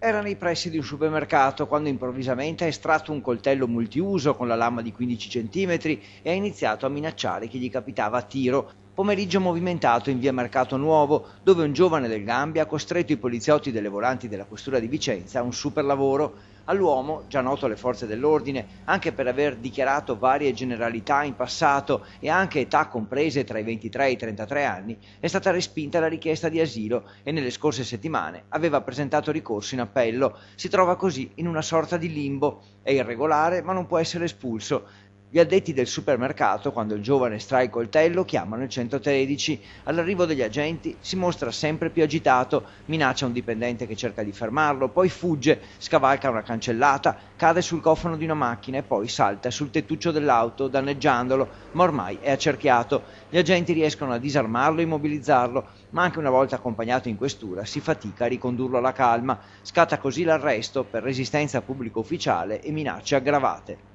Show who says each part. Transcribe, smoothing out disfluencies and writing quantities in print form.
Speaker 1: Era nei pressi di un supermercato quando improvvisamente ha estratto un coltello multiuso con la lama di 15 centimetri e ha iniziato a minacciare chi gli capitava a tiro. Pomeriggio movimentato in via Mercato Nuovo, dove un giovane del Gambia ha costretto i poliziotti delle volanti della questura di Vicenza a un super lavoro. All'uomo, già noto alle forze dell'ordine, anche per aver dichiarato varie generalità in passato e anche età comprese tra i 23 e i 33 anni, è stata respinta la richiesta di asilo e nelle scorse settimane aveva presentato ricorso in appello. Si trova così in una sorta di limbo, è irregolare ma non può essere espulso. Gli addetti del supermercato, quando il giovane estrae il coltello, chiamano il 113. All'arrivo degli agenti si mostra sempre più agitato, minaccia un dipendente che cerca di fermarlo, poi fugge, scavalca una cancellata, cade sul cofano di una macchina e poi salta sul tettuccio dell'auto, danneggiandolo, ma ormai è accerchiato. Gli agenti riescono a disarmarlo e immobilizzarlo, ma anche una volta accompagnato in questura si fatica a ricondurlo alla calma. Scatta così l'arresto per resistenza a pubblico ufficiale e minacce aggravate.